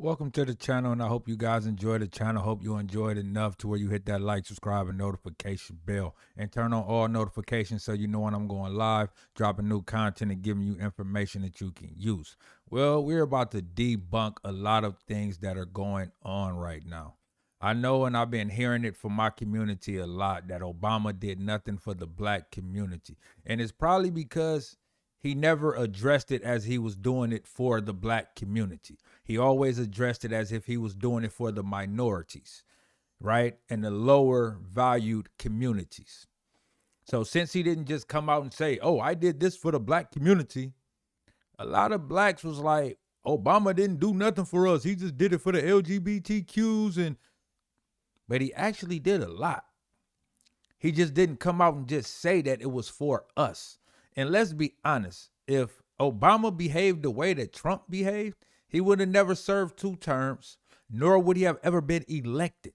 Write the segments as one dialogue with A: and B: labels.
A: Welcome to the channel, and I hope you guys enjoy the channel. Hope you enjoyed enough to where you hit that like, subscribe, and notification bell, and turn on all notifications so you know when I'm going live, dropping new content, and giving you information that you can use. Well, we're about to debunk a lot of things that are going on right now. I know, and I've been hearing it from my community a lot, that Obama did nothing for the black community. And it's probably because he never addressed it as he was doing it for the black community. He always addressed it as if he was doing it for the minorities, right? And the lower valued communities. So since he didn't just come out and say, "Oh, I did this for the black community," a lot of blacks was like, "Obama didn't do nothing for us. He just did it for the LGBTQs." But he actually did a lot. He just didn't come out and just say that it was for us. And let's be honest, if Obama behaved the way that Trump behaved, he would have never served 2 terms, nor would he have ever been elected.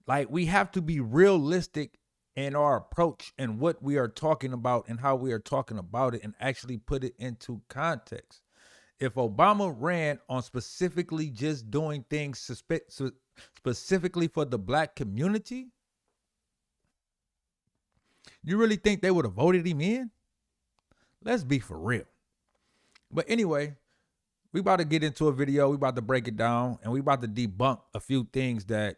A: Like, we have to be realistic in our approach and what we are talking about and how we are talking about it, and actually put it into context. If Obama ran on specifically just doing things specifically for the black community, you really think they would have voted him in? Let's be for real. But anyway, we about to get into a video. We about to break it down, and we about to debunk a few things that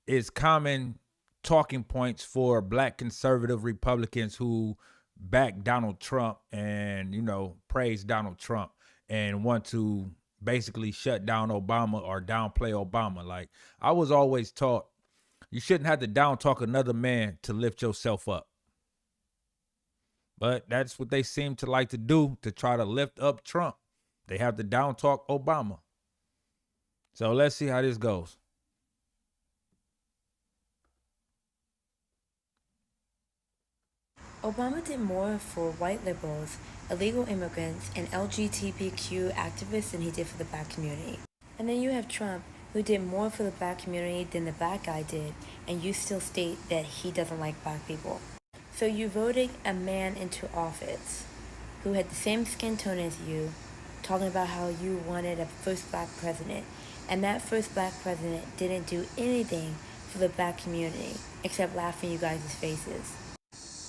A: is common talking points for black conservative Republicans who back Donald Trump and, praise Donald Trump and want to basically shut down Obama or downplay Obama. Like, I was always taught, you shouldn't have to down talk another man to lift yourself up. But that's what they seem to like to do to try to lift up Trump. They have to down talk Obama. So let's see how this goes.
B: Obama did more for white liberals, illegal immigrants, and LGBTQ activists than he did for the black community. And then you have Trump, who did more for the black community than the black guy did, and you still state that he doesn't like black people. So you voted a man into office who had the same skin tone as you, talking about how you wanted a first black president, and that first black president didn't do anything for the black community except laugh in you guys' faces.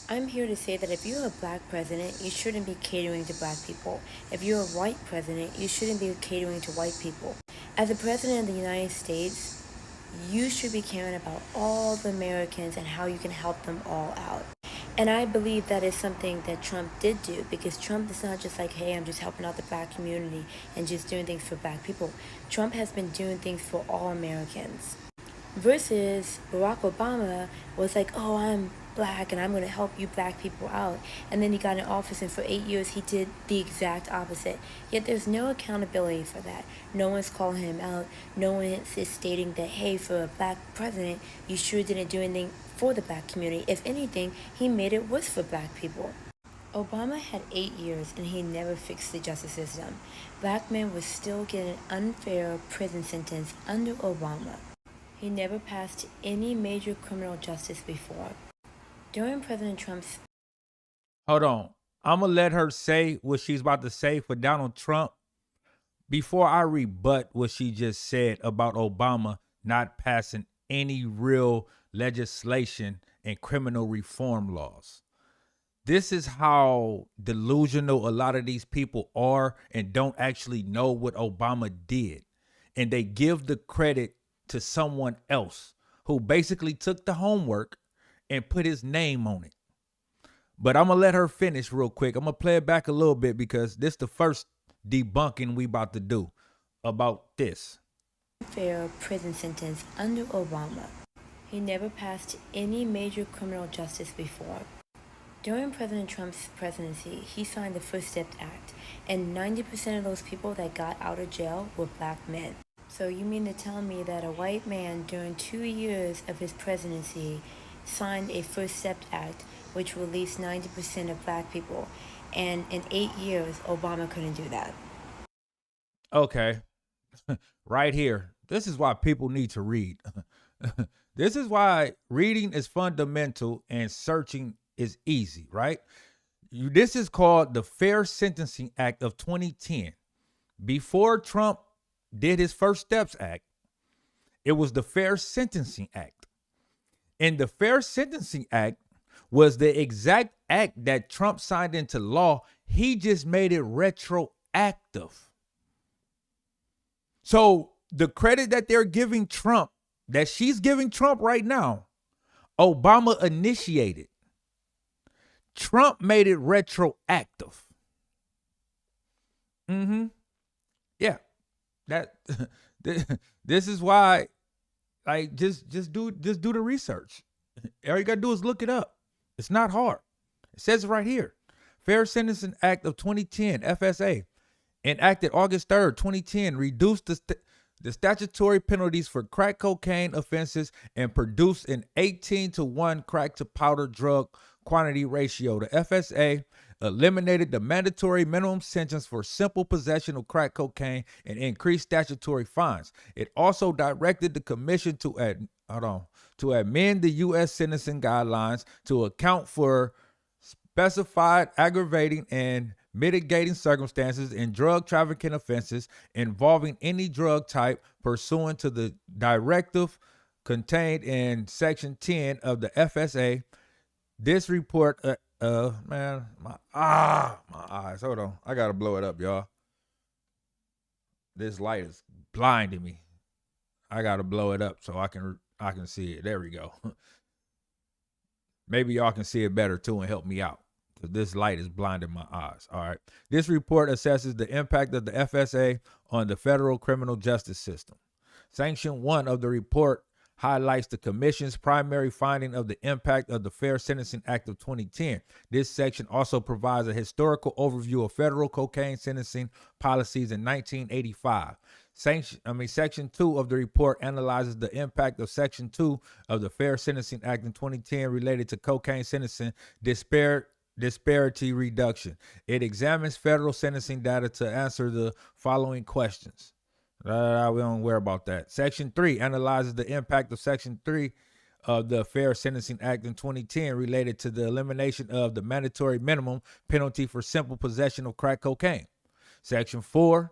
B: I'm here to say that if you're a black president, you shouldn't be catering to black people. If you're a white president, you shouldn't be catering to white people. As a president of the United States, you should be caring about all the Americans and how you can help them all out. And I believe that is something that Trump did do, because Trump is not just like, hey, I'm just helping out the black community and just doing things for black people. Trump has been doing things for all Americans. Versus Barack Obama was like, oh, I'm black and I'm going to help you black people out. And then he got in office, and for 8 years he did the exact opposite. Yet there's no accountability for that. No one's calling him out. No one is stating that, hey, for a black president, you sure didn't do anything for the black community. If anything, he made it worse for black people. Obama had 8 years and he never fixed the justice system. Black men were still getting an unfair prison sentence under Obama. He never passed any major criminal justice before. During President Trump's...
A: Hold on. I'm going to let her say what she's about to say for Donald Trump before I rebut what she just said about Obama not passing any real legislation and criminal reform laws. This is how delusional a lot of these people are and don't actually know what Obama did. And they give the credit to someone else who basically took the homework and put his name on it. But I'm going to let her finish real quick. I'm going to play it back a little bit because this is the first debunking we about to do about this.
B: Fair prison sentence under Obama. He never passed any major criminal justice before. During President Trump's presidency, he signed the First Step Act, and 90% of those people that got out of jail were black men. So you mean to tell me that a white man during 2 years of his presidency signed a First Step Act which released 90% of black people, and in 8 years Obama couldn't do that?
A: Okay. Right here. This is why people need to read. This is why reading is fundamental and searching is easy, right? This is called the Fair Sentencing Act of 2010. Before Trump did his First Steps Act, it was the Fair Sentencing Act. And the Fair Sentencing Act was the exact act that Trump signed into law. He just made it retroactive. So the credit that they're giving Trump, that she's giving Trump right now, Obama initiated. Trump made it retroactive. Yeah. That this is why, like, just do the research. All you gotta do is look it up. It's not hard. It says it right here. Fair Sentencing Act of 2010, FSA, enacted August 3rd, 2010, reduced the statutory penalties for crack cocaine offenses and produced an 18-to-1 crack to powder drug quantity ratio. The FSA eliminated the mandatory minimum sentence for simple possession of crack cocaine and increased statutory fines. It also directed the commission to amend the U.S. sentencing guidelines to account for specified aggravating and mitigating circumstances in drug trafficking offenses involving any drug type pursuant to the directive contained in Section 10 of the FSA. This report, man, my eyes. Hold on, I gotta blow it up, y'all. This light is blinding me. I gotta blow it up so I can see it. There we go. Maybe y'all can see it better too and help me out, because this light is blinding my eyes. All right. This report assesses the impact of the FSA on the federal criminal justice system. Section 1 of the report highlights the commission's primary finding of the impact of the Fair Sentencing Act of 2010. This section also provides a historical overview of federal cocaine sentencing policies in 1985. Section 2 of the report analyzes the impact of Section 2 of the Fair Sentencing Act in 2010 related to cocaine sentencing disparity reduction. It examines federal sentencing data to answer the following questions. We don't worry about that. Section 3 analyzes the impact of Section 3 of the Fair Sentencing Act in 2010 related to the elimination of the mandatory minimum penalty for simple possession of crack cocaine. Section 4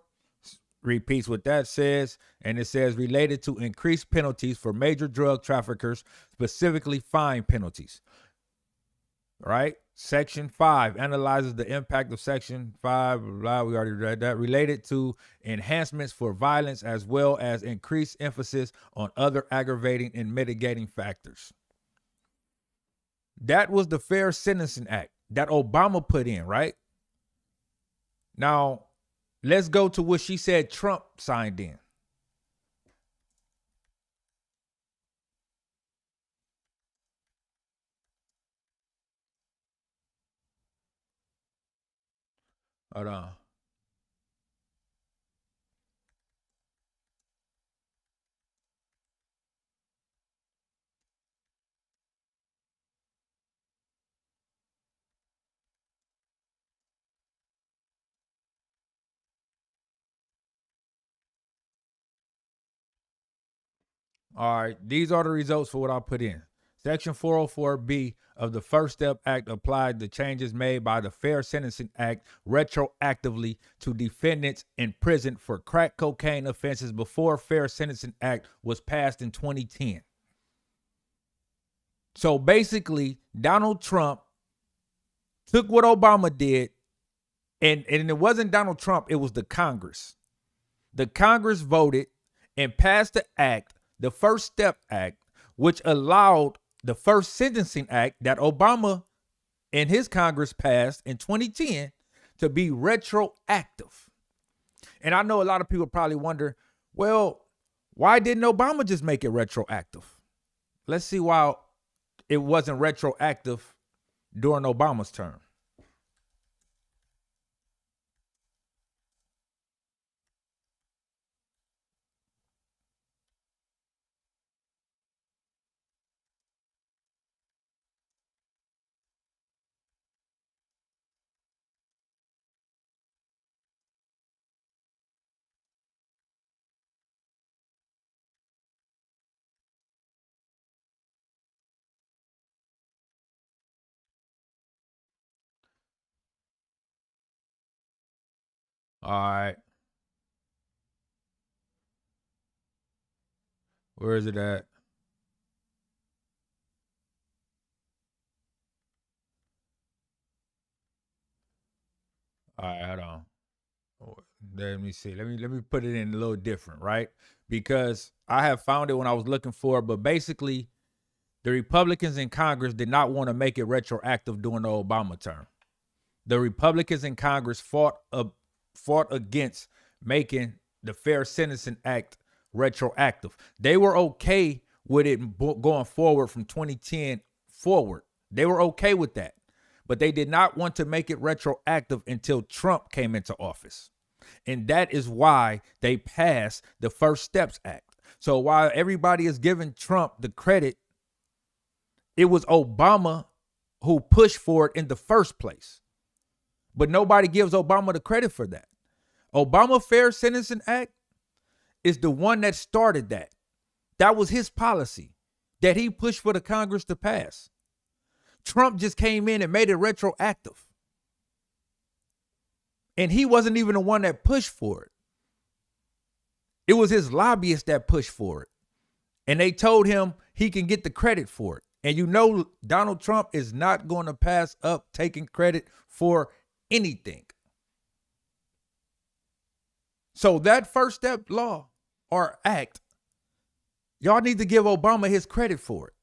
A: repeats what that says, and it says related to increased penalties for major drug traffickers, specifically fine penalties. All right. Section 5 analyzes the impact of Section 5, we already read that, related to enhancements for violence as well as increased emphasis on other aggravating and mitigating factors. That was the Fair Sentencing Act that Obama put in, right? Now, let's go to what she said Trump signed in. Hold on. All right, these are the results for what I put in. Section 404B of the First Step Act applied the changes made by the Fair Sentencing Act retroactively to defendants imprisoned for crack cocaine offenses before Fair Sentencing Act was passed in 2010. So basically, Donald Trump took what Obama did, and it wasn't Donald Trump, it was the Congress. The Congress voted and passed the act, the First Step Act, which allowed the First Sentencing Act that Obama and his Congress passed in 2010 to be retroactive. And I know a lot of people probably wonder, well, why didn't Obama just make it retroactive? Let's see why it wasn't retroactive during Obama's term. All right. Where is it at? All right, hold on. Let me see. Let me put it in a little different, right? Because I have found it when I was looking for it, but basically the Republicans in Congress did not want to make it retroactive during the Obama term. The Republicans in Congress fought against making the Fair Sentencing Act retroactive. They were okay with it going forward from 2010 forward. They were okay with that. But they did not want to make it retroactive until Trump came into office. And that is why they passed the First Steps Act. So while everybody is giving Trump the credit, it was Obama who pushed for it in the first place. But nobody gives Obama the credit for that. Obama Fair Sentencing Act is the one that started that. That was his policy that he pushed for the Congress to pass. Trump just came in and made it retroactive. And he wasn't even the one that pushed for it. It was his lobbyists that pushed for it. And they told him he can get the credit for it. And you know Donald Trump is not going to pass up taking credit for anything. So that First Step law or act, y'all need to give Obama his credit for it.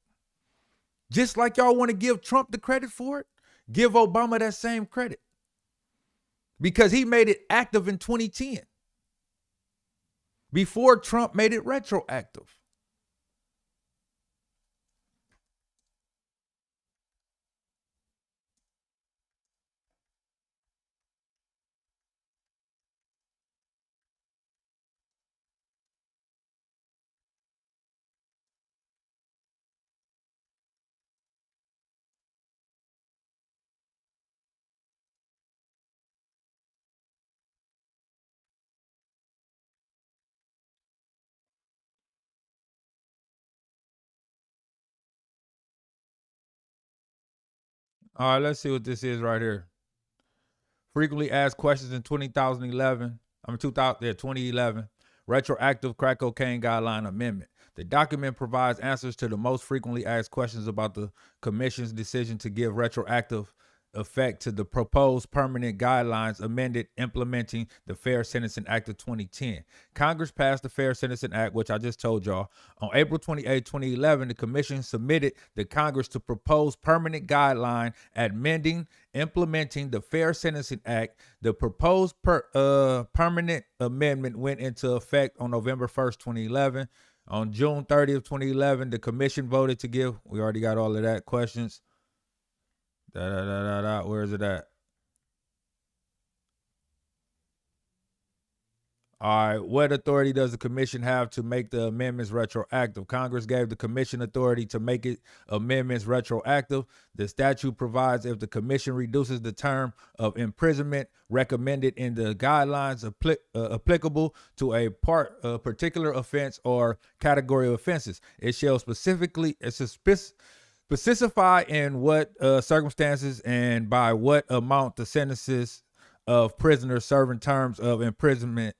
A: Just like y'all want to give Trump the credit for it, give Obama that same credit. Because he made it active in 2010. Before Trump made it retroactive. All right, let's see what this is right here. Frequently asked questions in 2011, retroactive crack cocaine guideline amendment. The document provides answers to the most frequently asked questions about the commission's decision to give retroactive effect to the proposed permanent guidelines amended implementing the Fair Sentencing Act of 2010. Congress passed the Fair Sentencing Act, which I just told y'all. On April 28, 2011, the commission submitted to Congress to propose permanent guideline amending implementing the Fair Sentencing Act. The proposed permanent amendment went into effect on November 1st, 2011. On June 30th, 2011, the commission voted to give, we already got all of that, questions. Where is it at? All right. What authority does the commission have to make the amendments retroactive? Congress gave the commission authority to make it amendments retroactive. The statute provides if the commission reduces the term of imprisonment recommended in the guidelines applicable to a particular offense or category of offenses, it shall specify in what circumstances and by what amount the sentences of prisoners serving terms of imprisonment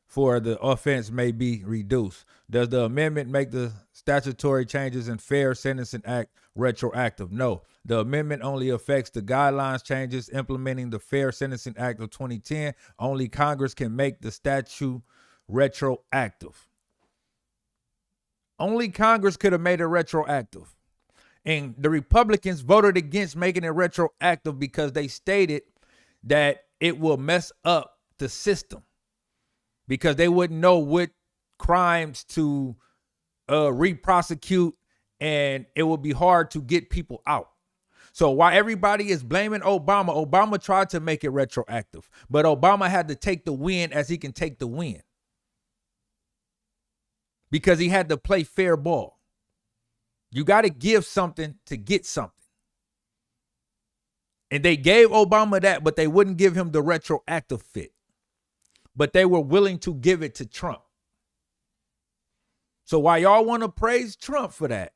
A: for the offense may be reduced. Does the amendment make the statutory changes in Fair Sentencing Act retroactive? No. The amendment only affects the guidelines changes implementing the Fair Sentencing Act of 2010. Only Congress can make the statute retroactive. Only Congress could have made it retroactive. And the Republicans voted against making it retroactive because they stated that it will mess up the system because they wouldn't know what crimes to re-prosecute, and it would be hard to get people out. So while everybody is blaming Obama, Obama tried to make it retroactive, but Obama had to take the win as he can take the win because he had to play fair ball. You got to give something to get something. And they gave Obama that, but they wouldn't give him the retroactive fit. But they were willing to give it to Trump. So while y'all want to praise Trump for that,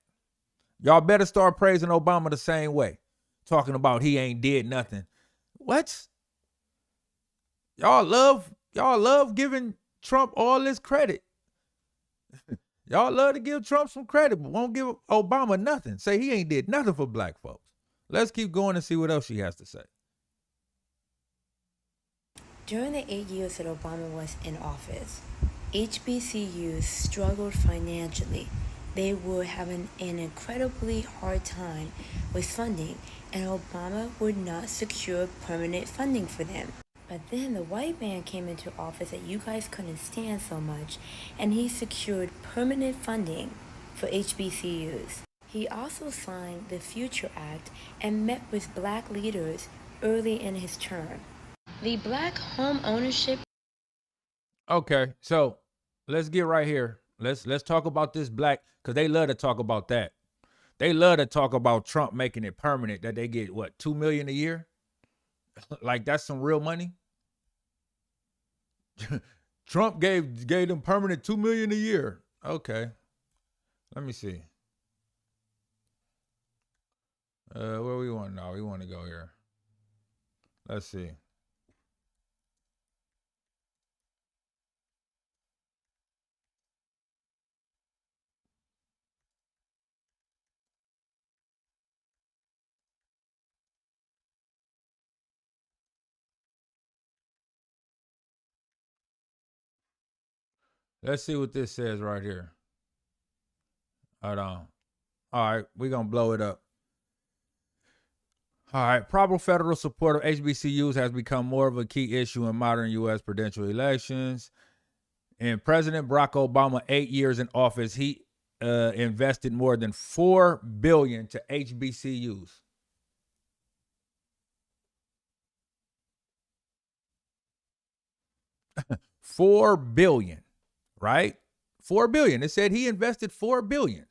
A: y'all better start praising Obama the same way. Talking about he ain't did nothing. What? Y'all love giving Trump all this credit. Y'all love to give Trump some credit, but won't give Obama nothing. Say he ain't did nothing for black folks. Let's keep going and see what else she has to say.
B: During the 8 years that Obama was in office, HBCUs struggled financially. They were having an incredibly hard time with funding, and Obama would not secure permanent funding for them. But then the white man came into office that you guys couldn't stand so much, and he secured permanent funding for HBCUs. He also signed the Future Act and met with black leaders early in his term. The black home ownership.
A: Okay, so let's get right here. Let's talk about this black, because they love to talk about that. They love to talk about Trump making it permanent, that they get what, $2 million a year? Like that's some real money. Trump gave them permanent $2 million a year. Okay, let me see. Where we want now? We want to go here. Let's see. Let's see what this says right here. Hold on. All right, we're going to blow it up. All right, proper federal support of HBCUs has become more of a key issue in modern U.S. presidential elections. In President Barack Obama's 8 years in office, he invested more than $4 billion to HBCUs. $4 billion, right? $4 billion. It said he invested $4 billion.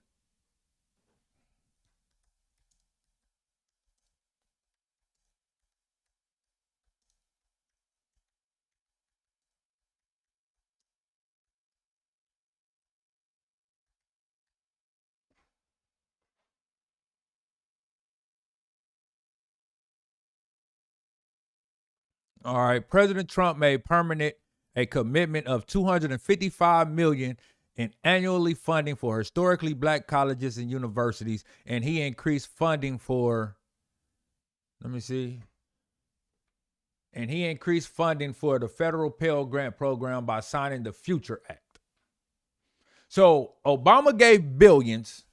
A: All right, President Trump made permanent a commitment of $255 million in annually funding for historically black colleges and universities, and he increased funding for, let me see, and he increased funding for the federal Pell Grant program by signing the Future Act. So Obama gave billions,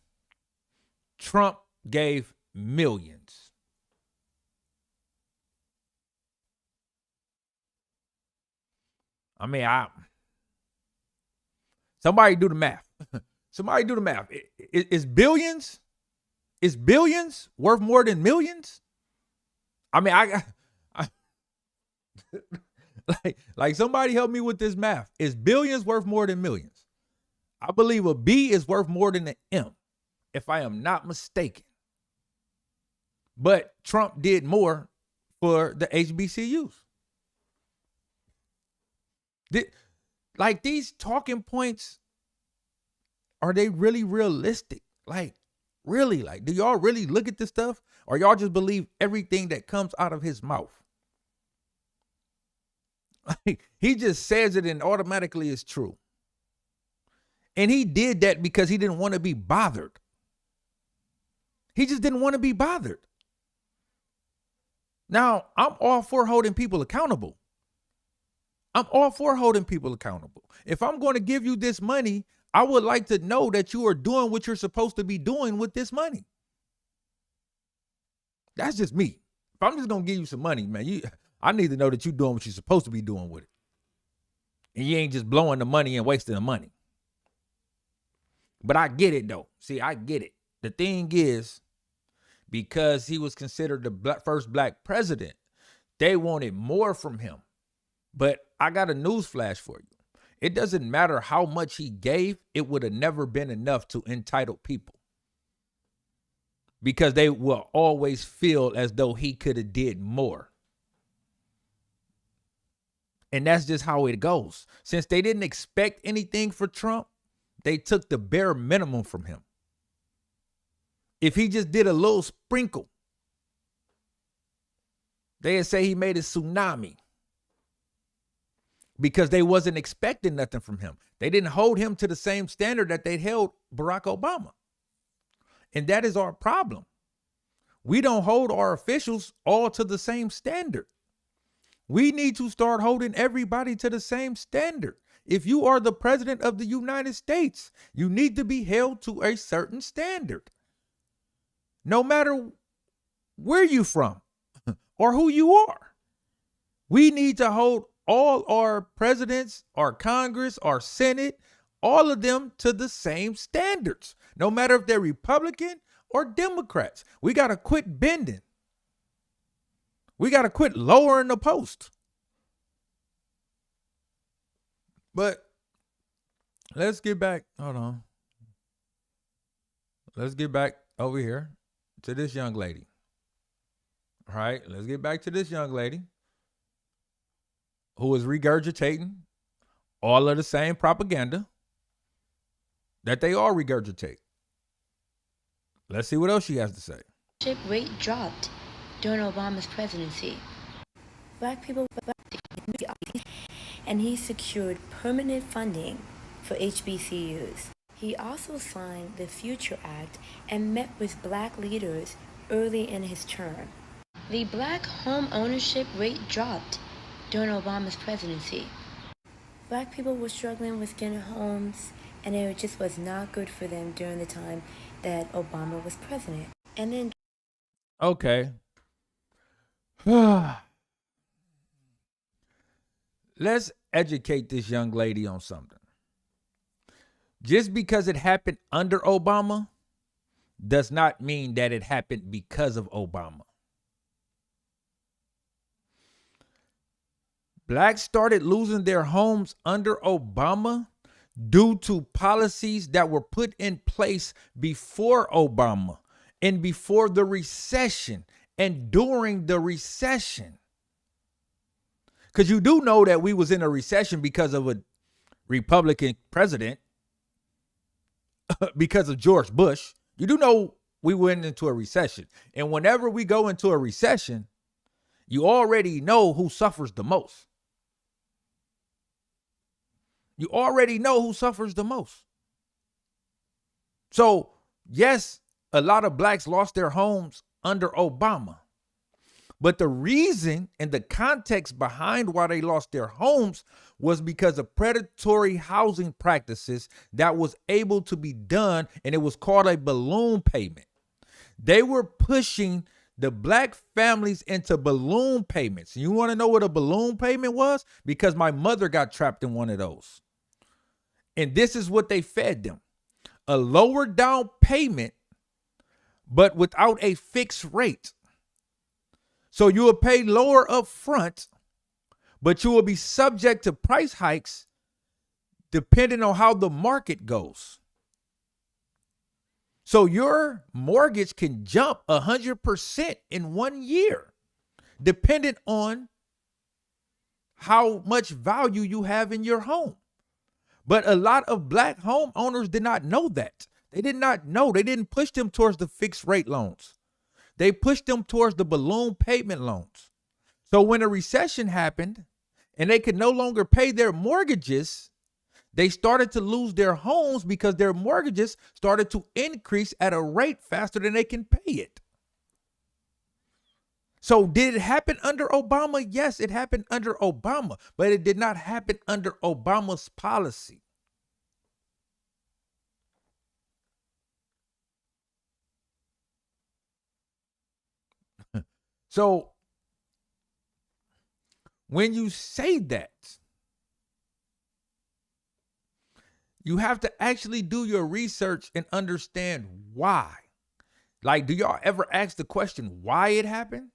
A: Trump gave millions. I mean, somebody do the math. Somebody do the math. Is billions worth more than millions? I mean, like somebody help me with this math. Is billions worth more than millions? I believe a B is worth more than an M, if I am not mistaken. But Trump did more for the HBCUs. Like these talking points, are they really realistic? Like, really? Like, do y'all really look at this stuff? Or y'all just believe everything that comes out of his mouth? Like, he just says it and automatically it's true. And he did that because he didn't want to be bothered. He just didn't want to be bothered. Now, I'm all for holding people accountable. If I'm going to give you this money, I would like to know that you are doing what you're supposed to be doing with this money. That's just me. If I'm just going to give you some money, man, I need to know that you're doing what you're supposed to be doing with it. And you ain't just blowing the money and wasting the money. But I get it, though. See, I get it. The thing is, because he was considered the first black president, they wanted more from him. But I got a news flash for you. It doesn't matter how much he gave, it would have never been enough to entitled people. Because they will always feel as though he could have did more. And that's just how it goes. Since they didn't expect anything for Trump, they took the bare minimum from him. If he just did a little sprinkle, they'd say he made a tsunami. because they wasn't expecting nothing from him. They didn't hold him to the same standard that they held Barack Obama. And that is our problem. We don't hold our officials all to the same standard. We need to start holding everybody to the same standard. If you are the president of the United States, you need to be held to a certain standard. No matter where you from or who you are. We need to hold all our presidents, our Congress, our Senate, all of them to the same standards, no matter if they're Republican or Democrats. We got to quit bending. We got to quit lowering the post. But let's get back. Hold on. Let's get back over here to this young lady. All right, let's get back to this young lady who is regurgitating all of the same propaganda that they all regurgitate. Let's see what else she has to say.
B: Rate dropped during Obama's presidency. Black people, and he secured permanent funding for HBCUs. He also signed the Future Act and met with black leaders early in his term. The black home ownership rate dropped during Obama's presidency. Black people were struggling with getting homes, and it just was not good for them during the time that Obama was president. And then...
A: Okay. Let's educate this young lady on something. Just because it happened under Obama does not mean that it happened because of Obama. Blacks started losing their homes under Obama due to policies that were put in place before Obama and before the recession and during the recession. Because you do know that we was in a recession because of a Republican president, because of George Bush. You do know we went into a recession. And whenever we go into a recession, you already know who suffers the most. You already know who suffers the most. So, yes, a lot of blacks lost their homes under Obama. But the reason and the context behind why they lost their homes was because of predatory housing practices that was able to be done, and it was called a balloon payment. They were pushing the black families into balloon payments. You want to know what a balloon payment was? Because my mother got trapped in one of those. And this is what they fed them. A lower down payment, but without a fixed rate. So you will pay lower up front, but you will be subject to price hikes depending on how the market goes. So your mortgage can jump 100% in 1 year, depending on how much value you have in your home. But a lot of black homeowners did not know that. They did not know. They didn't push them towards the fixed rate loans. They pushed them towards the balloon payment loans. So when a recession happened and they could no longer pay their mortgages, they started to lose their homes because their mortgages started to increase at a rate faster than they can pay it. So did it happen under Obama? Yes, it happened under Obama, but it did not happen under Obama's policy. So when you say that, you have to actually do your research and understand why. Like, do y'all ever ask the question why it happened?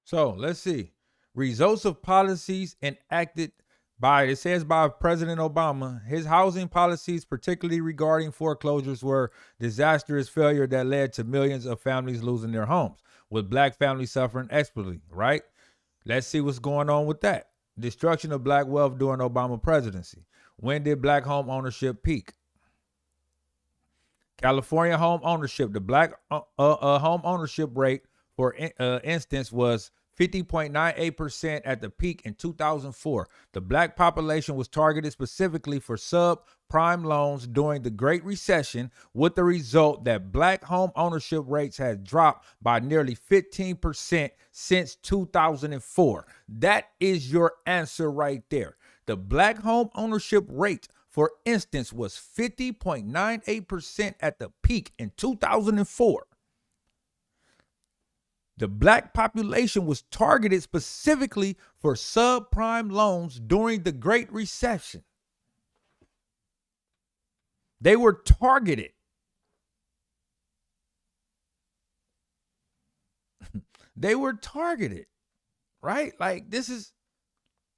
A: So let's see. Results of policies enacted it says by President Obama. His housing policies, particularly regarding foreclosures, were disastrous failure that led to millions of families losing their homes, with black families suffering expertly, right? Let's see what's going on with that. Destruction of black wealth during Obama presidency. When did black home ownership peak? California home ownership. The black home ownership rate, for instance, was 50.98% at the peak in 2004. The black population was targeted specifically for subprime loans during the Great Recession, with the result that black home ownership rates had dropped by nearly 15% since 2004. That is your answer right there. The black home ownership rate, for instance, was 50.98% at the peak in 2004. The black population was targeted specifically for subprime loans during the Great Recession. They were targeted. They were targeted, right? Like, this is,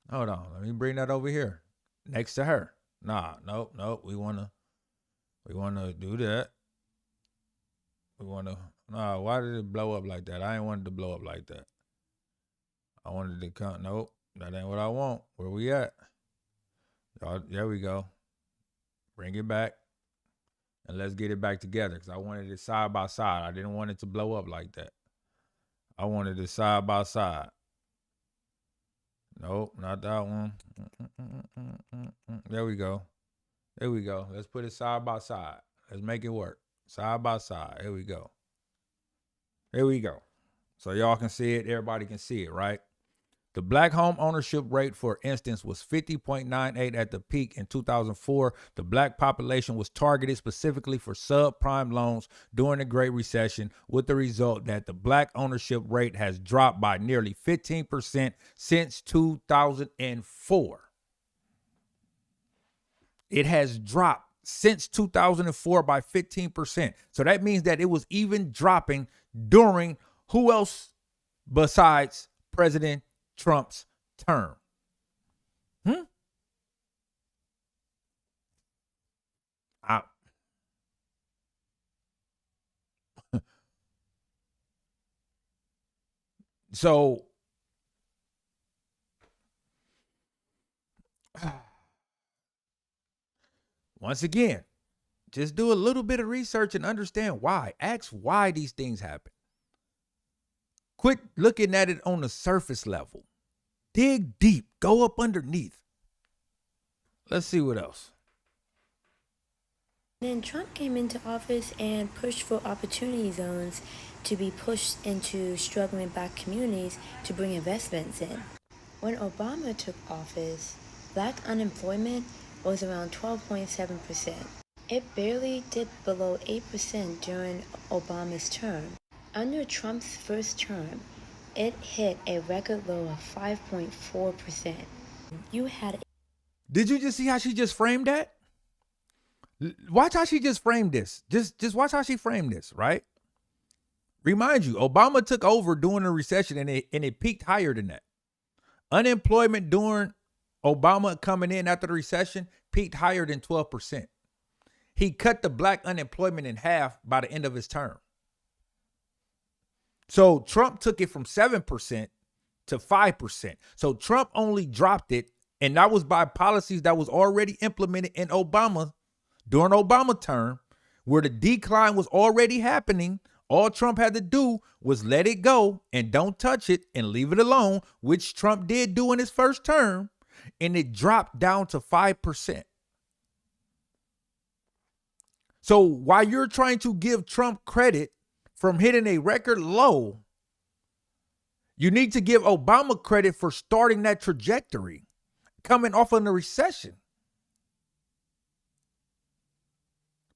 A: hold on, let me bring that over here next to her. Nope. We wanna do that. Why did it blow up like that? I ain't wanted to blow up like that. I wanted to come. Nope, that ain't what I want. Where we at? Y'all, there we go. Bring it back. And let's get it back together, because I wanted it side by side. I didn't want it to blow up like that. I wanted it side by side. Nope, not that one. There we go. Let's put it side by side. Let's make it work. Side by side. Here we go. So y'all can see it. Everybody can see it, right? The black home ownership rate, for instance, was 50.98 at the peak in 2004. The black population was targeted specifically for subprime loans during the Great Recession, with the result that the black ownership rate has dropped by nearly 15% since 2004. It has dropped since 2004 by 15%. So that means that it was even dropping during who else besides President Trump's term? So once again, just do a little bit of research and understand why. Ask why these things happen. Quit looking at it on the surface level. Dig deep. Go up underneath. Let's see what else.
B: Then Trump came into office and pushed for opportunity zones to be pushed into struggling black communities to bring investments in. When Obama took office, black unemployment was around 12.7%. It barely dipped below 8% during Obama's term. Under Trump's first term, it hit a record low of 5.4%.
A: Did you just see how she just framed that? Watch how she just framed this. Just watch how she framed this, right? Remind you, Obama took over during the recession and it peaked higher than that. Unemployment during Obama coming in after the recession peaked higher than 12%. He cut the black unemployment in half by the end of his term. So Trump took it from 7% to 5%. So Trump only dropped it, and that was by policies that was already implemented in Obama during Obama term, where the decline was already happening. All Trump had to do was let it go and don't touch it and leave it alone, which Trump did do in his first term, and it dropped down to 5%. So while you're trying to give Trump credit from hitting a record low, you need to give Obama credit for starting that trajectory, coming off of the recession.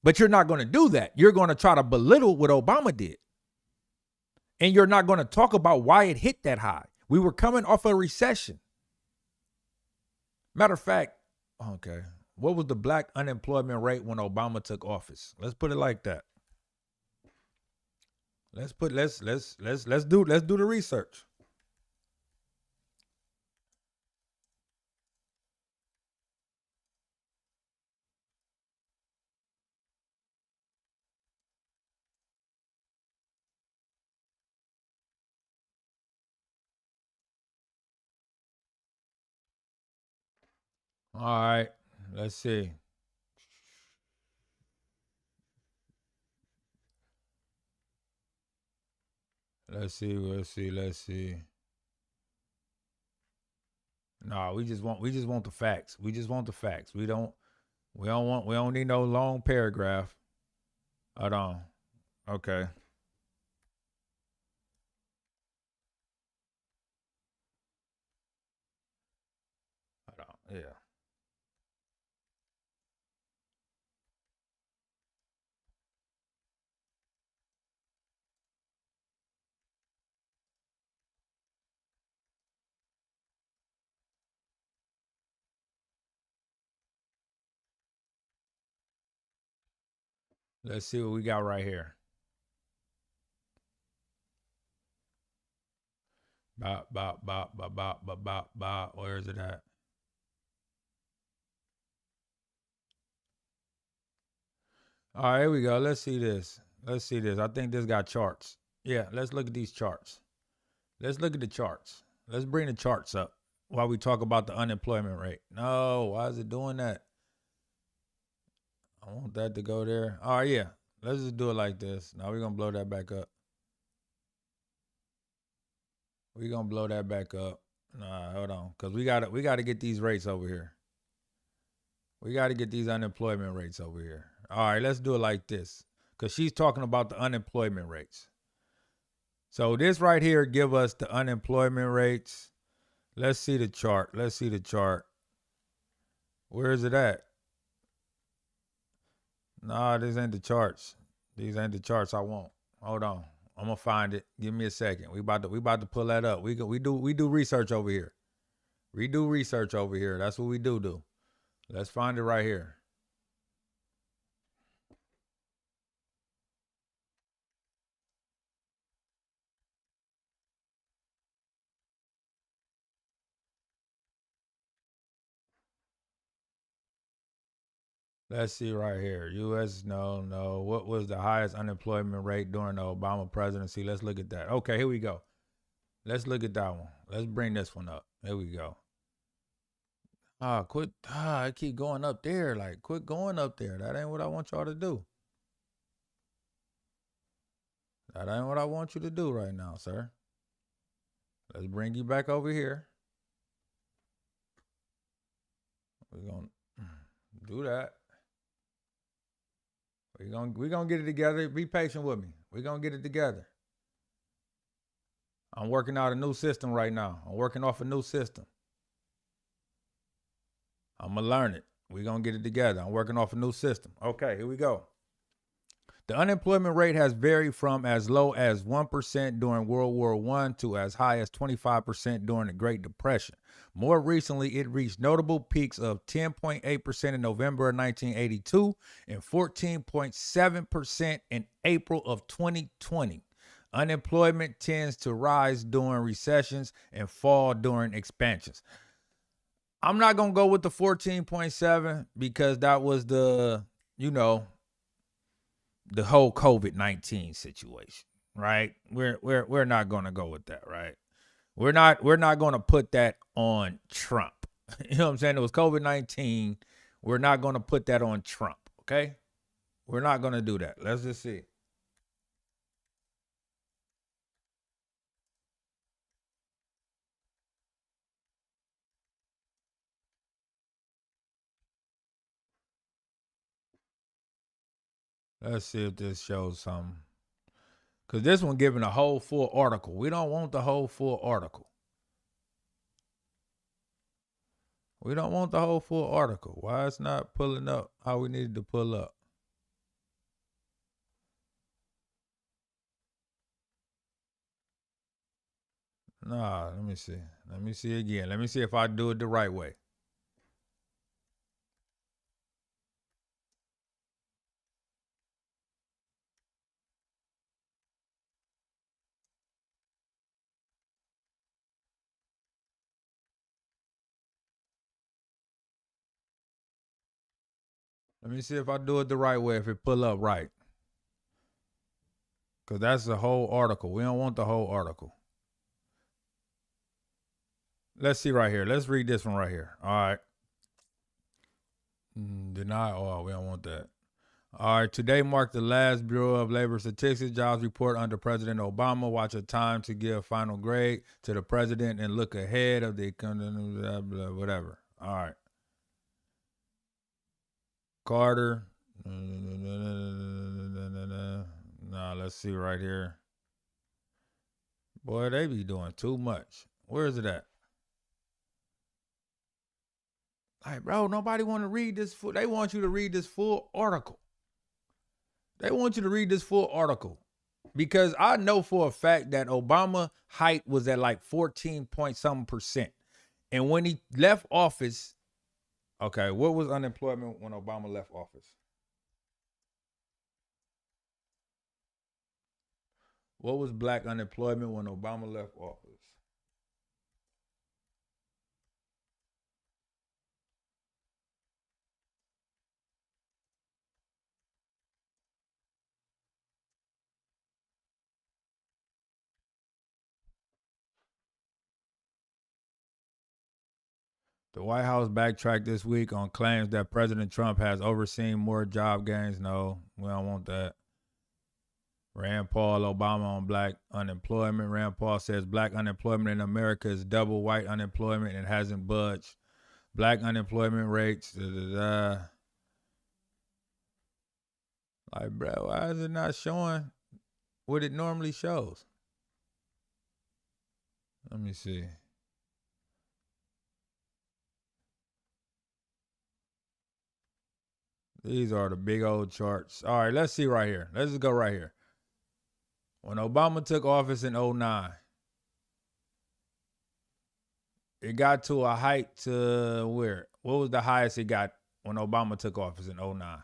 A: But you're not going to do that. You're going to try to belittle what Obama did. And you're not going to talk about why it hit that high. We were coming off a recession. Matter of fact, okay, what was the black unemployment rate when Obama took office? Let's put it like that. Let's do the research. All right. Let's see. Let's see. No, we just want the facts. We just want the facts. We don't need no long paragraph. Hold on. Okay. Hold on. Yeah. Let's see what we got right here. Bop, bop, bop, bop, bop, bop, bop, bop. Where is it at? All right, here we go. Let's see this. Let's see this. I think this got charts. Yeah, let's look at these charts. Let's look at the charts. Let's bring the charts up while we talk about the unemployment rate. No, why is it doing that? I want that to go there. All right, yeah. Let's just do it like this. Now we're gonna blow that back up. We're gonna blow that back up. Nah, hold on. Cause we gotta get these rates over here. We gotta get these unemployment rates over here. All right, let's do it like this. Cause she's talking about the unemployment rates. So this right here give us the unemployment rates. Let's see the chart. Let's see the chart. Where is it at? Nah, these ain't the charts. These ain't the charts I want. Hold on. I'm gonna find it. Give me a second. We about to pull that up. We do research over here. We do research over here. That's what we do. Let's find it right here. Let's see right here. U.S. No. What was the highest unemployment rate during the Obama presidency? Let's look at that. Okay, here we go. Let's look at that one. Let's bring this one up. Here we go. Quit. I keep going up there. Like, quit going up there. That ain't what I want y'all to do. That ain't what I want you to do right now, sir. Let's bring you back over here. We're gonna do that. We're gonna get it together. Be patient with me. We're gonna get it together. I'm working out a new system right now. I'm working off a new system. I'm gonna learn it. We're gonna get it together. I'm working off a new system. Okay, here we go. The unemployment rate has varied from as low as 1% during World War I to as high as 25% during the Great Depression. More recently, it reached notable peaks of 10.8% in November of 1982 and 14.7% in April of 2020. Unemployment tends to rise during recessions and fall during expansions. I'm not going to go with the 14.7 because that was you know, the whole COVID-19 situation, right? We're not going to go with that, right? We're not going to put that on Trump. You know what I'm saying? It was COVID-19. We're not going to put that on Trump, okay? We're not going to do that. Let's just see. Let's see if this shows something. Because this one giving a whole full article. We don't want the whole full article. We don't want the whole full article. Why it's not pulling up how we needed to pull up? Nah, let me see. Let me see again. Let me see if I do it the right way. Let me see if I do it the right way, if it pull up right. Because that's the whole article. We don't want the whole article. Let's see right here. Let's read this one right here. All right. Deny. Oh, we don't want that. All right, today marked the last Bureau of Labor Statistics jobs report under President Obama. Watch a time to give final grade to the president and look ahead of the economy, blah, blah, whatever. All right. Carter. Nah, let's see right here. Boy, they be doing too much. Where is it at? Like, bro, nobody want to read this. They want you to read this full article. They want you to read this full article because I know for a fact that Obama height was at like 14 point something percent. And when he left office, okay, what was unemployment when Obama left office? What was black unemployment when Obama left office? The White House backtracked this week on claims that President Trump has overseen more job gains. No, we don't want that. Rand Paul, Obama on black unemployment. Rand Paul says black unemployment in America is double white unemployment and hasn't budged. Black unemployment rates. Like, bro, why is it not showing what it normally shows? Let me see. These are the big old charts. All right, let's see right here. Let's just go right here. When Obama took office in 2009, it got to a height to where? What was the highest it got when Obama took office in 2009?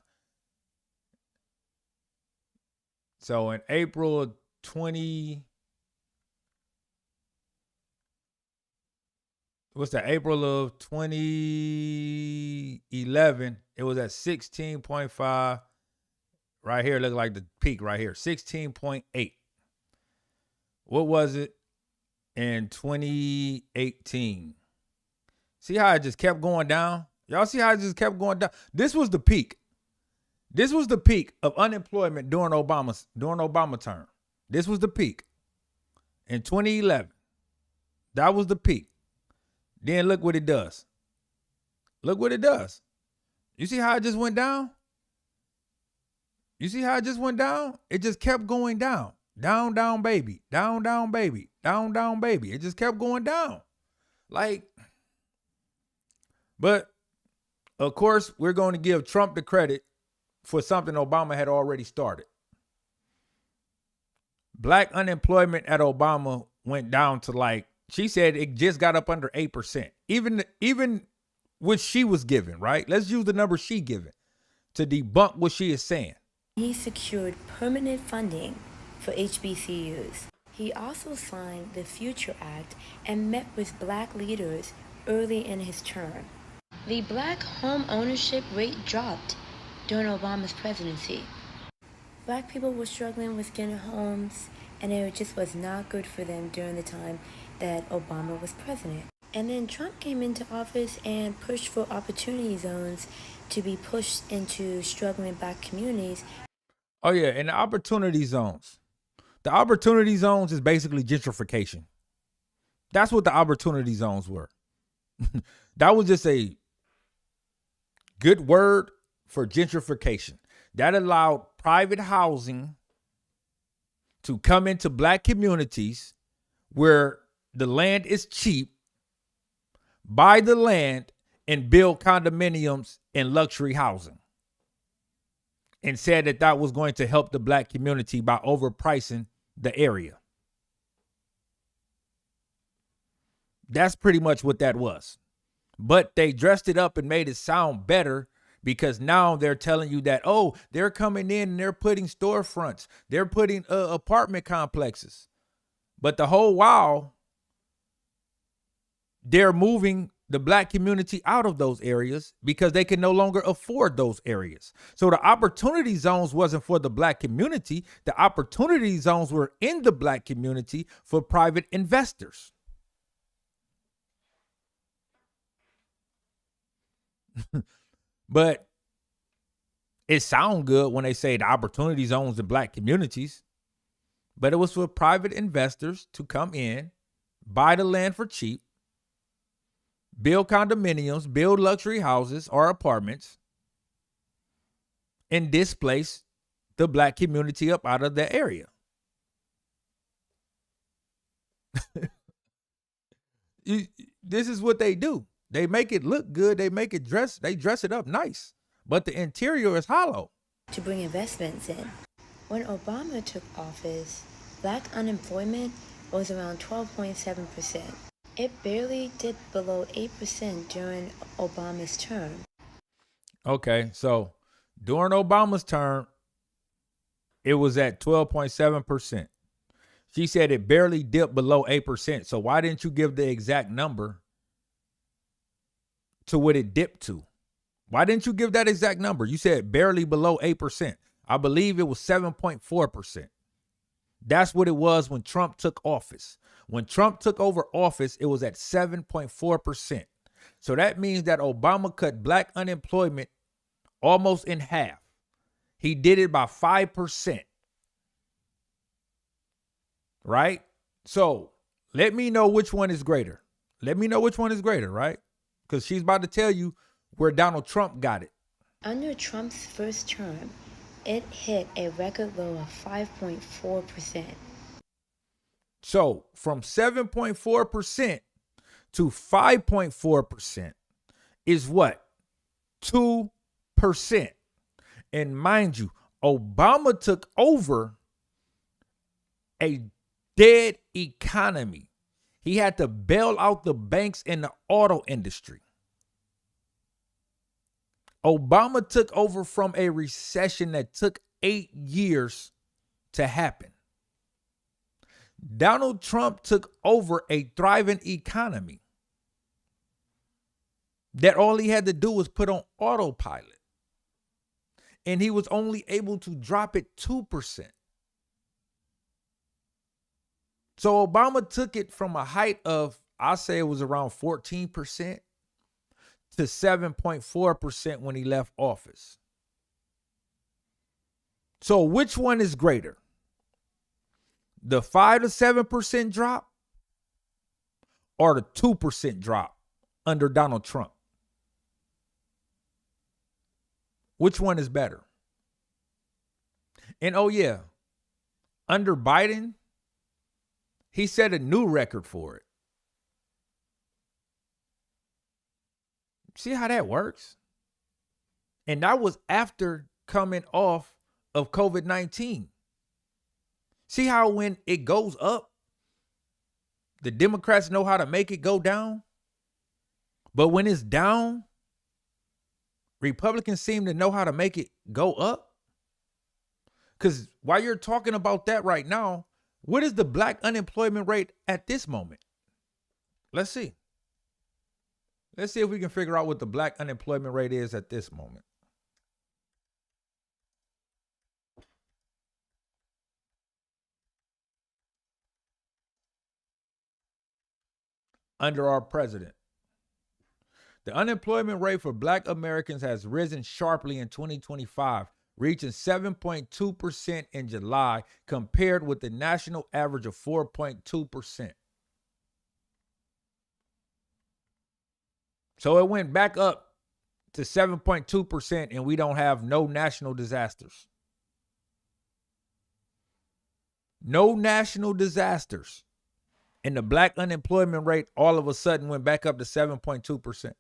A: So in April of 20, what's that? April of 2011, it was at 16.5. Right here, look like the peak right here, 16.8. What was it in 2018? See how it just kept going down? Y'all see how it just kept going down? This was the peak. This was the peak of unemployment during Obama term. This was the peak in 2011. That was the peak. Then look what it does. Look what it does. You see how it just went down? You see how it just went down? It just kept going down. Down, down, baby. Down, down, baby. Down, down, baby. It just kept going down. Like, but of course, we're going to give Trump the credit for something Obama had already started. Black unemployment at Obama went down to like, she said it just got up under 8%. Even what she was given, right? Let's use the number she given to debunk what she is saying.
B: He secured permanent funding for HBCUs. He also signed the Future Act and met with black leaders early in his term. The black home ownership rate dropped during Obama's presidency. Black people were struggling with getting homes, and it just was not good for them during the time that Obama was president. And then Trump came into office and pushed for opportunity zones to be pushed into struggling black communities.
A: Oh yeah, and the opportunity zones. The opportunity zones is basically gentrification. That's what the opportunity zones were. That was just a good word for gentrification. That allowed private housing to come into black communities where the land is cheap, buy the land, and build condominiums and luxury housing. And said that that was going to help the black community by overpricing the area. That's pretty much what that was. But they dressed it up and made it sound better because now they're telling you that, oh, they're coming in and they're putting storefronts. They're putting apartment complexes. But the whole while, they're moving the black community out of those areas because they can no longer afford those areas. So the opportunity zones wasn't for the black community. The opportunity zones were in the black community for private investors. But it sounds good when they say the opportunity zones in black communities. But it was for private investors to come in, buy the land for cheap, build condominiums, build luxury houses or apartments, and displace the black community up out of the area. This is what they do. They make it look good. They dress it up nice. But the interior is hollow.
B: To bring investments in. When Obama took office, black unemployment was around 12.7%. It barely dipped below 8% during Obama's term.
A: Okay, so during Obama's term, it was at 12.7%. She said it barely dipped below 8%. So why didn't you give the exact number to what it dipped to? Why didn't you give that exact number? You said barely below 8%. I believe it was 7.4%. That's what it was when Trump took office. When Trump took over office, it was at 7.4%. So that means that Obama cut black unemployment almost in half. He did it by 5%. Right? So let me know which one is greater. Let me know which one is greater, right? Because she's about to tell you where Donald Trump got it.
B: Under Trump's first term, it hit a record low of 5.4%.
A: So from 7.4% to 5.4% is what? 2%. And mind you, Obama took over a dead economy. He had to bail out the banks and the auto industry. Obama took over from a recession that took 8 years to happen. Donald Trump took over a thriving economy that all he had to do was put on autopilot. And he was only able to drop it 2%. So Obama took it from a height of, I say it was around 14% to 7.4% when he left office. So which one is greater? The 5 to 7% drop or the 2% drop under Donald Trump? Which one is better? And oh yeah, under Biden, he set a new record for it. See how that works? And that was after coming off of COVID-19. See how when it goes up, the Democrats know how to make it go down? But when it's down, Republicans seem to know how to make it go up. Because while you're talking about that right now, what is the black unemployment rate at this moment? Let's see. Let's see if we can figure out what the black unemployment rate is at this moment. Under our president. The unemployment rate for black Americans has risen sharply in 2025, reaching 7.2% in July, compared with the national average of 4.2%. So it went back up to 7.2%, and we don't have no national disasters. No national disasters. And the black unemployment rate all of a sudden went back up to 7.2%.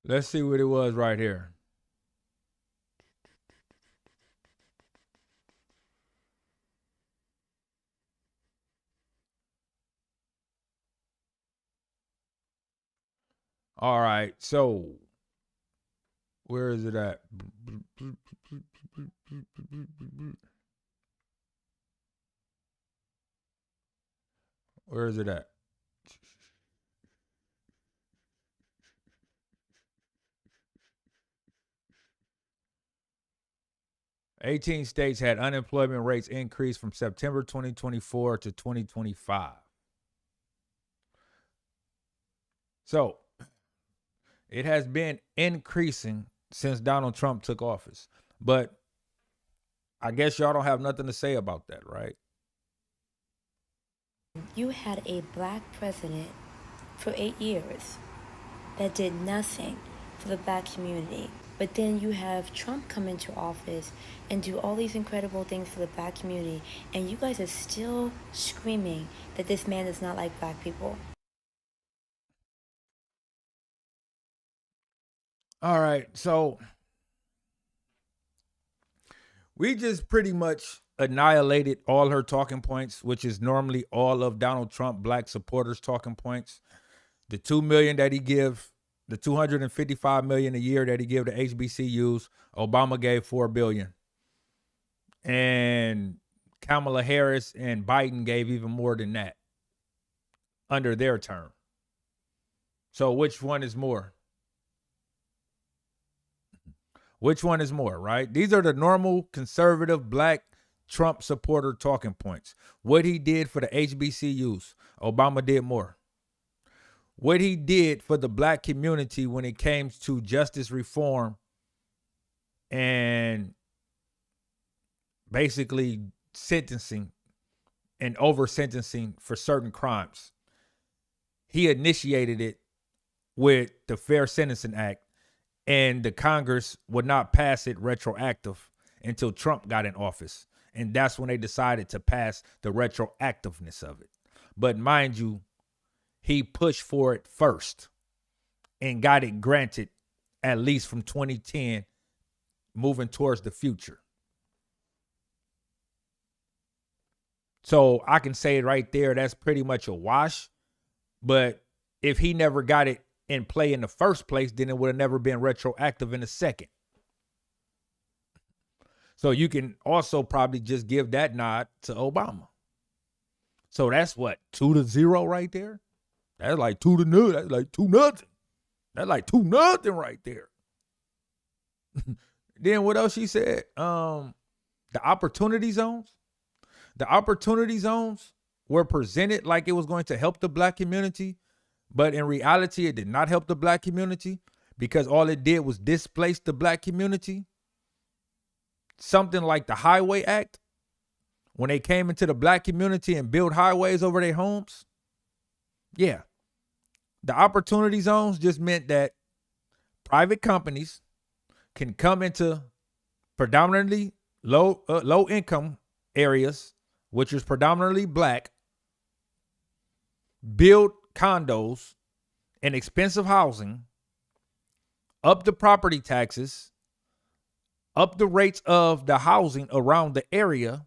A: Let's see what it was right here. All right, so where is it at? Where is it at? 18 states had unemployment rates increase from September 2024 to 2025. So it has been increasing since Donald Trump took office. But I guess y'all don't have nothing to say about that, right?
B: You had a black president for 8 years that did nothing for the black community. But then you have Trump come into office and do all these incredible things for the black community, and you guys are still screaming that this man does not like black people.
A: All right, so we just pretty much annihilated all her talking points, which is normally all of Donald Trump black supporters' talking points. The $2 million that he give, the $255 million a year that he give to HBCUs, Obama gave $4 billion, and Kamala Harris and Biden gave even more than that under their term. So which one is more? Which one is more, right? These are the normal conservative black Trump supporter talking points. What he did for the HBCUs, Obama did more. What he did for the black community when it came to justice reform and basically sentencing and over sentencing for certain crimes. He initiated it with the Fair Sentencing Act, and the Congress would not pass it retroactive until Trump got in office. And that's when they decided to pass the retroactiveness of it. But mind you, he pushed for it first and got it granted at least from 2010 moving towards the future. So I can say right there, that's pretty much a wash. But if he never got it in play in the first place, then it would have never been retroactive in the second. So you can also probably just give that nod to Obama. So that's what, 2-0 right there? That's like 2-0. That's like 2-0. That's like 2-0 right there. Then what else she said? The opportunity zones. The opportunity zones were presented like it was going to help the black community, but in reality, it did not help the black community because all it did was displace the black community. Something like the Highway Act, when they came into the black community and built highways over their homes. Yeah. The opportunity zones just meant that private companies can come into predominantly low income areas, which is predominantly black, build condos and expensive housing, up the property taxes, up the rates of the housing around the area,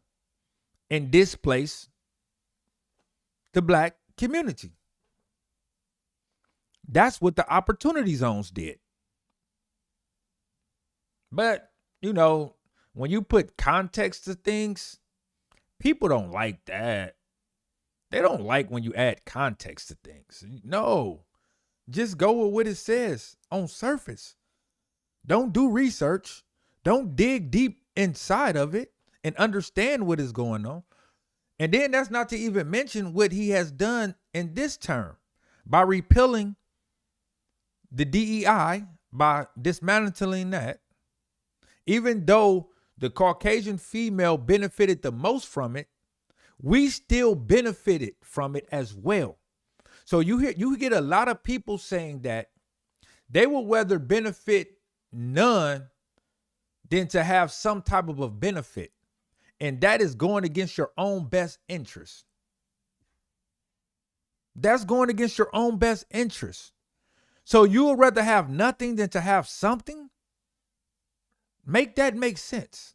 A: and displace the black community. That's what the opportunity zones did. But, you know, when you put context to things, people don't like that. They don't like when you add context to things. No, just go with what it says on surface. Don't do research. Don't dig deep inside of it and understand what is going on. And then that's not to even mention what he has done in this term by repealing the DEI, by dismantling that. Even though the Caucasian female benefited the most from it, we still benefited from it as well. So you get a lot of people saying that they will rather benefit none than to have some type of a benefit. And that is going against your own best interest. That's going against your own best interest. So you would rather have nothing than to have something? Make that make sense.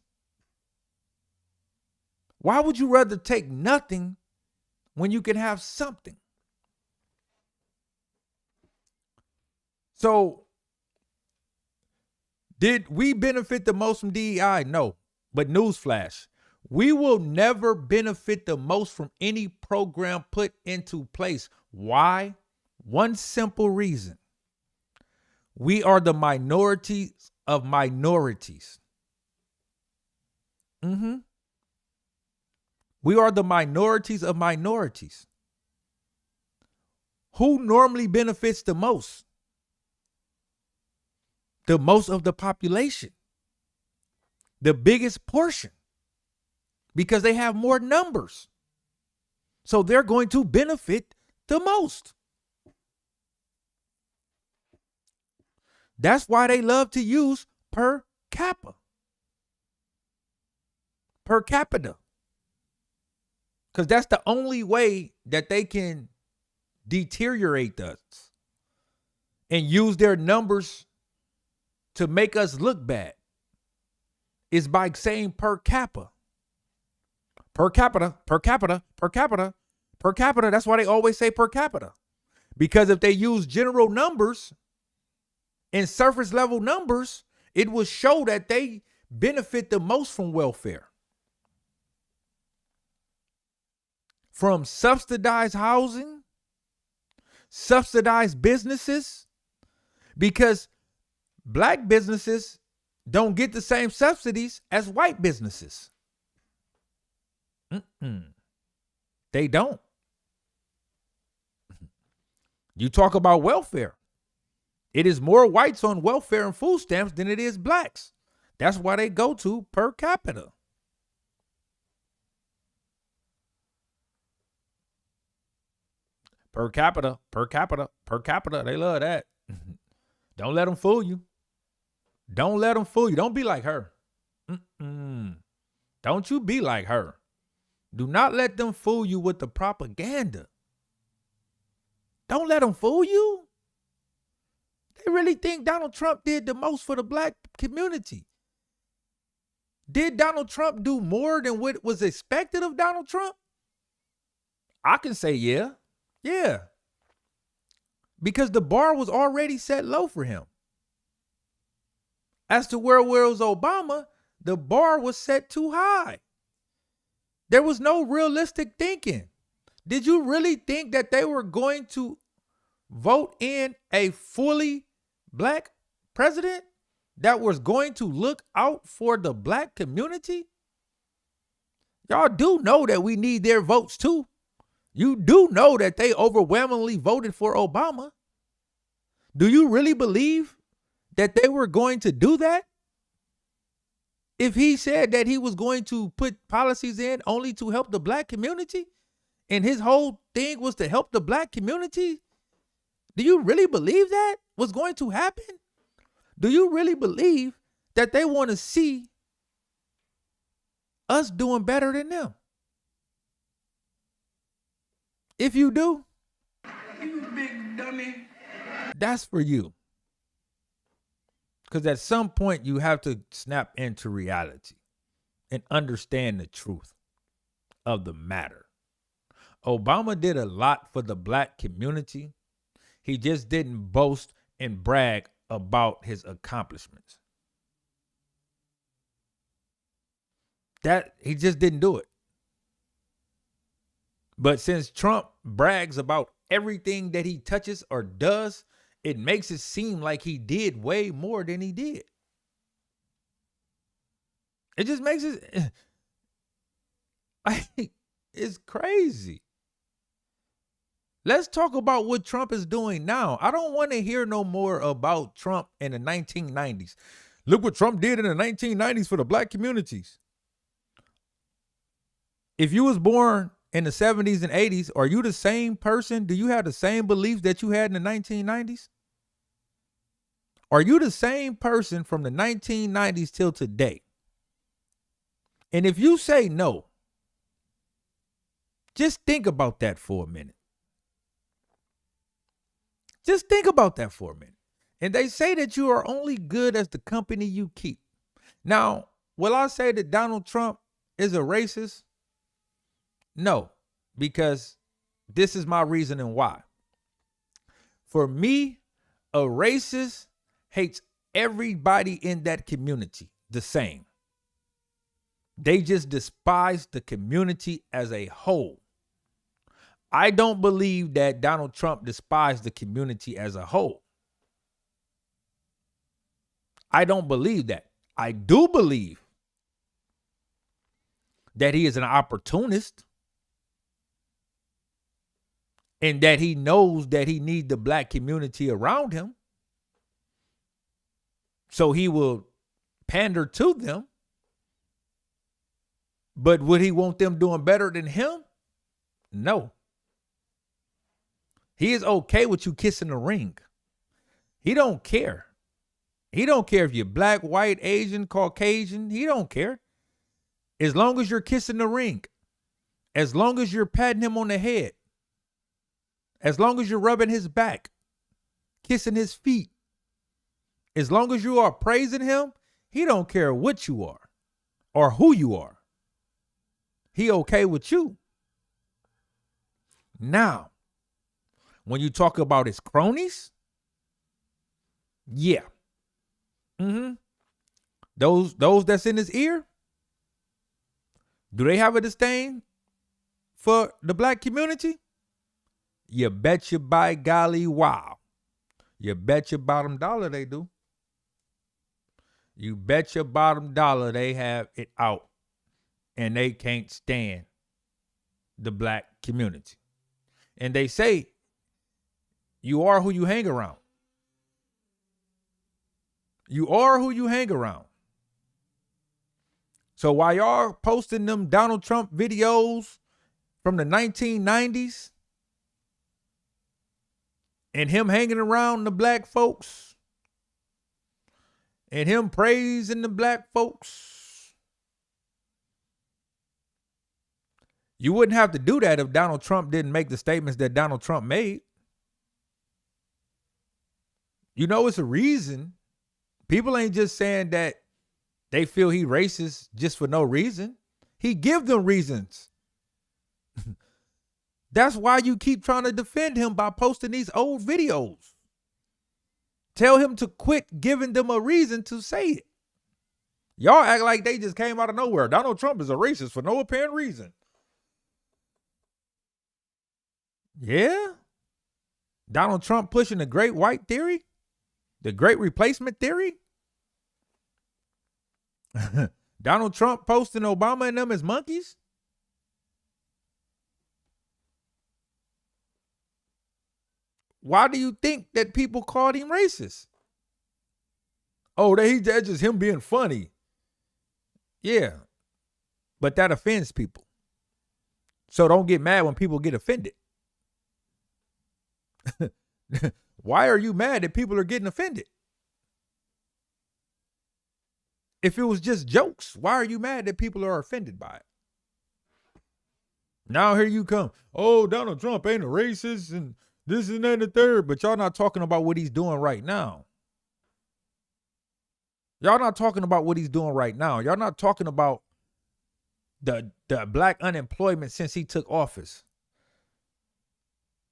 A: Why would you rather take nothing when you can have something? So, did we benefit the most from DEI? No. But newsflash, we will never benefit the most from any program put into place. Why? One simple reason. We are the minorities of minorities. We are the minorities of minorities. Who normally benefits the most? The most of the population. The biggest portion. Because they have more numbers. So they're going to benefit the most. That's why they love to use per capita. Per capita. Because that's the only way that they can deteriorate us and use their numbers to make us look bad is by saying per capita. Per capita, per capita, per capita, per capita. That's why they always say per capita. Because if they use general numbers and surface level numbers, it will show that they benefit the most from welfare. From subsidized housing, subsidized businesses, because black businesses don't get the same subsidies as white businesses. They don't. You talk about welfare. It is more whites on welfare and food stamps than it is blacks. That's why they go to per capita. Per capita, per capita, per capita. They love that. Don't let them fool you. Don't let them fool you. Don't be like her. Don't you be like her. Do not let them fool you with the propaganda. Don't let them fool you. They really think Donald Trump did the most for the black community. Did Donald Trump do more than what was expected of Donald Trump? I can say yeah. Yeah. Because the bar was already set low for him. As to where it was Obama, the bar was set too high. There was no realistic thinking. Did you really think that they were going to vote in a fully black president that was going to look out for the black community? Y'all do know that we need their votes too. You do know that they overwhelmingly voted for Obama. Do you really believe that they were going to do that? If he said that he was going to put policies in only to help the black community, and his whole thing was to help the black community, do you really believe that was going to happen? Do you really believe that they want to see us doing better than them? If you do, you big dummy, that's for you. Because at some point you have to snap into reality and understand the truth of the matter. Obama did a lot for the black community. He just didn't boast and brag about his accomplishments. That he just didn't do it. But since Trump brags about everything that he touches or does, it makes it seem like he did way more than he did. It just makes it, it's crazy. Let's talk about what Trump is doing now. I don't want to hear no more about Trump in the 1990s. Look what Trump did in the 1990s for the black communities. If you was born in the 70s and 80s, are you the same person? Do you have the same beliefs that you had in the 1990s? Are you the same person from the 1990s till today? And if you say no, just think about that for a minute. Just think about that for a minute. And they say that you are only good as the company you keep. Now, will I say that Donald Trump is a racist? No, because this is my reasoning why. For me, a racist hates everybody in that community the same. They just despise the community as a whole. I don't believe that Donald Trump despised the community as a whole. I don't believe that. I do believe that he is an opportunist, and that he knows that he needs the black community around him. So he will pander to them. But would he want them doing better than him? No. He is okay with you kissing the ring. He don't care. He don't care if you're black, white, Asian, Caucasian. He don't care. As long as you're kissing the ring. As long as you're patting him on the head. As long as you're rubbing his back. Kissing his feet. As long as you are praising him, he don't care what you are or who you are. He okay with you. Now, when you talk about his cronies, yeah. Those that's in his ear, do they have a disdain for the black community? You betcha by golly wow. You betcha bottom dollar they do. You bet your bottom dollar they have it out and they can't stand the black community. And they say, you are who you hang around. You are who you hang around. So while y'all posting them Donald Trump videos from the 1990s and him hanging around the black folks, and him praising the black folks, you wouldn't have to do that if Donald Trump didn't make the statements that Donald Trump made. You know, it's a reason. People ain't just saying that they feel he racist just for no reason. He give them reasons. That's why you keep trying to defend him by posting these old videos. Tell him to quit giving them a reason to say it. Y'all act like they just came out of nowhere. Donald Trump is a racist for no apparent reason. Yeah? Donald Trump pushing the great white theory? The great replacement theory? Donald Trump posting Obama and them as monkeys? Why do you think that people called him racist? Oh, that's just him being funny. Yeah, but that offends people. So don't get mad when people get offended. Why are you mad that people are getting offended? If it was just jokes, why are you mad that people are offended by it? Now here you come. Oh, Donald Trump ain't a racist and this and that and the third, but y'all not talking about what he's doing right now. Y'all not talking about what he's doing right now. Y'all not talking about the black unemployment since he took office.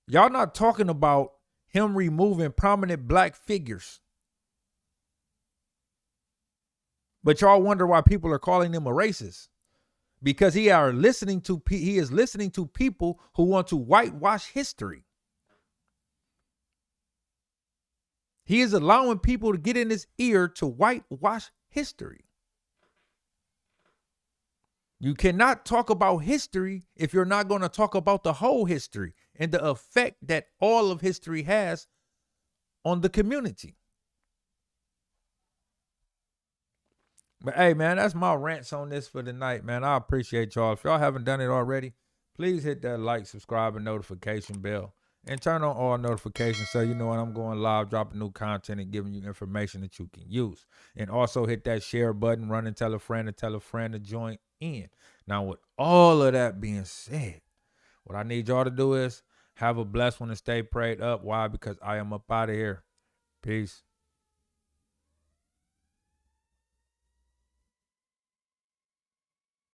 A: Y'all not talking about him removing prominent black figures. But y'all wonder why people are calling him a racist. Because he is listening to people who want to whitewash history. He is allowing people to get in his ear to whitewash history. You cannot talk about history if you're not going to talk about the whole history and the effect that all of history has on the community. But hey, man, that's my rants on this for tonight, man. I appreciate y'all. If y'all haven't done it already, please hit that like, subscribe, and notification bell. And turn on all notifications so you know when I'm going live, dropping new content and giving you information that you can use. And also hit that share button, run and tell a friend to join in. Now, with all of that being said, what I need y'all to do is have a blessed one and stay prayed up. Why? Because I am up out of here. Peace.